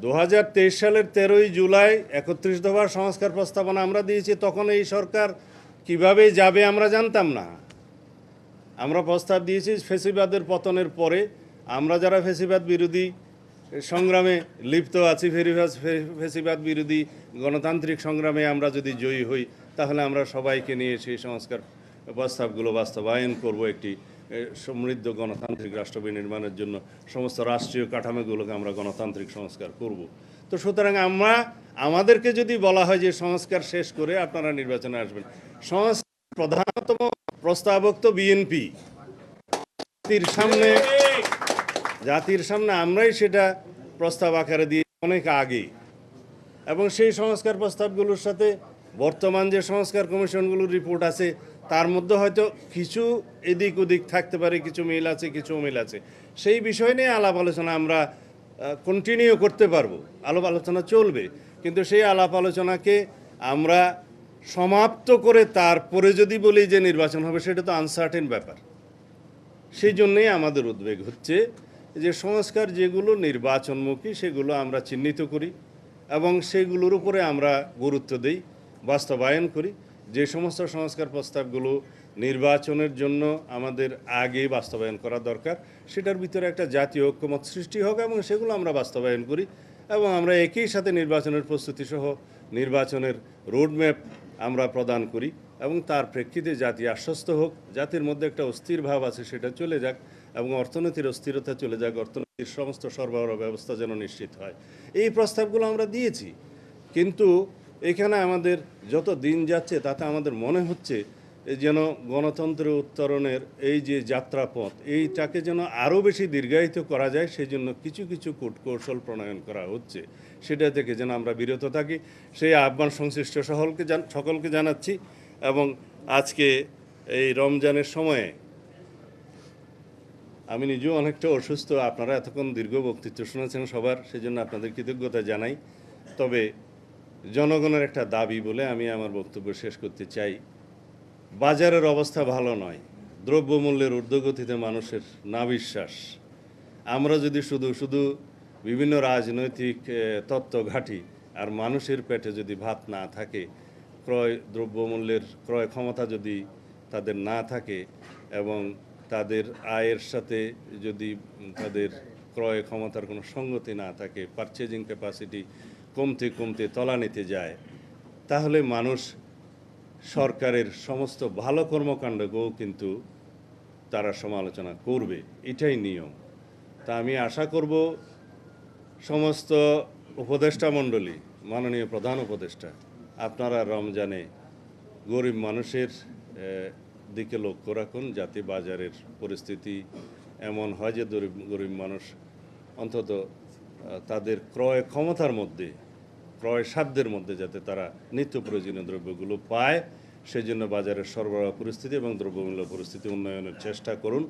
2023 সালের 13ই জুলাই 31 দফা সংস্কার প্রস্তাবনা আমরা দিয়েছি। তখন এই সরকার কিভাবে যাবে আমরা জানতাম না। আমরা প্রস্তাব দিয়েছি ফ্যাসিবাদের পতনের পরে আমরা যারা ফ্যাসিবাদ বিরোধী সংগ্রামে লিপ্ত আছি, ফ্যাসিবাদ বিরোধী গণতান্ত্রিক সংগ্রামে আমরা যদি জয়ী হই, তাহলে আমরা সবাইকে নিয়ে সেই সংস্কার প্রস্তাবগুলো বাস্তবায়ন করব। একটি সমৃদ্ধ গণতান্ত্রিক রাষ্ট্র বিনির্মাণের জন্য সমস্ত রাষ্ট্রীয় কাঠামোগুলোকে আমরা গণতান্ত্রিক সংস্কার করব। তো সুতরাং আমাদেরকে যদি বলা হয় যে সংস্কার শেষ করে আপনারা নির্বাচনে আসবেন, সংস্কার প্রধানতম প্রস্তাবক তো বিএনপি। জাতির সামনে আমরাই সেটা প্রস্তাব আকারে দিয়ে অনেক আগে, এবং সেই সংস্কার প্রস্তাবগুলোর সাথে বর্তমান যে সংস্কার কমিশনগুলোর রিপোর্ট আছে তার মধ্যে হয়তো কিছু এদিক ওদিক থাকতে পারে, কিছু মিল আছে, কিছু অমিল আছে। সেই বিষয় নিয়ে আলাপ আলোচনা আমরা কন্টিনিউ করতে পারবো, আলাপ আলোচনা চলবে, কিন্তু সেই আলাপ আলোচনাকে আমরা সমাপ্ত করে তারপরে যদি বলি যে নির্বাচন হবে, সেটা তো আনসার্টেন ব্যাপার। সেই জন্যেই আমাদের উদ্বেগ হচ্ছে যে সংস্কার যেগুলো নির্বাচনমুখী সেগুলো আমরা চিহ্নিত করি এবং সেগুলোর উপরে আমরা গুরুত্ব দিই, বাস্তবায়ন করি। যে সমস্ত সংস্কার প্রস্তাবগুলো নির্বাচনের জন্য আমাদের আগে বাস্তবায়ন করা দরকার, সেটার ভিতরে একটা জাতীয় ঐক্যমত সৃষ্টি হোক এবং সেগুলো আমরা বাস্তবায়ন করি, এবং আমরা একই সাথে নির্বাচনের প্রস্তুতি সহ নির্বাচনের রোডম্যাপ আমরা প্রদান করি, এবং তার প্রেক্ষিতে জাতি আশ্বস্ত হোক, জাতির মধ্যে একটা অস্থির ভাব আছে সেটা চলে যাক, এবং অর্থনীতির অস্থিরতা চলে যাক, অর্থনীতির সমস্ত সরবরাহ ব্যবস্থা যেন নিশ্চিত হয়। এই প্রস্তাবগুলো আমরা দিয়েছি, কিন্তু এখানে আমাদের যত দিন যাচ্ছে তাতে আমাদের মনে হচ্ছে যেন গণতন্ত্রের উত্তরণের এই যে যাত্রাপথ, এইটাকে যেন আরও বেশি দীর্ঘায়িত করা যায়, সেই জন্য কিছু কিছু কূটকৌশল প্রণয়ন করা হচ্ছে। সেটা থেকে যেন আমরা বিরত থাকি, সেই আহ্বান সংশ্লিষ্ট সকলকে জানাচ্ছি। এবং আজকে এই রমজানের সময়ে আমি নিজেও অনেকটা অসুস্থ, আপনারা এতক্ষণ দীর্ঘ বক্তৃতা শুনেছেন সবার, সেজন্য আপনাদের কৃতজ্ঞতা জানাই। তবে জনগণের একটা দাবি বলে আমি আমার বক্তব্য শেষ করতে চাই। বাজারের অবস্থা ভালো নয়, দ্রব্যমূল্যের ঊর্ধ্বগতিতে মানুষের নাবিশ্বাস। আমরা যদি শুধু বিভিন্ন রাজনৈতিক তত্ত্ব ঘাঁটি আর মানুষের পেটে যদি ভাত না থাকে, দ্রব্যমূল্যের ক্রয় ক্ষমতা যদি তাদের না থাকে, এবং তাদের আয়ের সাথে যদি তাদের ক্রয় ক্ষমতার কোনো সঙ্গতি না থাকে, পারচেজিং ক্যাপাসিটি কমতে কমতে তলানিতে যায়, তাহলে মানুষ সরকারের সমস্ত ভালো কর্মকাণ্ডকেও কিন্তু তারা সমালোচনা করবে, এটাই নিয়ম। তা আমি আশা করব সমস্ত উপদেষ্টা মণ্ডলী, মাননীয় প্রধান উপদেষ্টা, আপনারা রমজানে গরিব মানুষের দিকে লক্ষ্য রাখুন, যাতে বাজারের পরিস্থিতি এমন হয় যে গরিব মানুষ অন্তত তাদের ক্রয় ক্ষমতার মধ্যে, ক্রয় সাধ্যের মধ্যে যাতে তারা নিত্য প্রয়োজনীয় দ্রব্যগুলো পায়, সেজন্য বাজারের সরবরাহ পরিস্থিতি এবং দ্রব্যমূল্য পরিস্থিতি উন্নয়নের চেষ্টা করুন।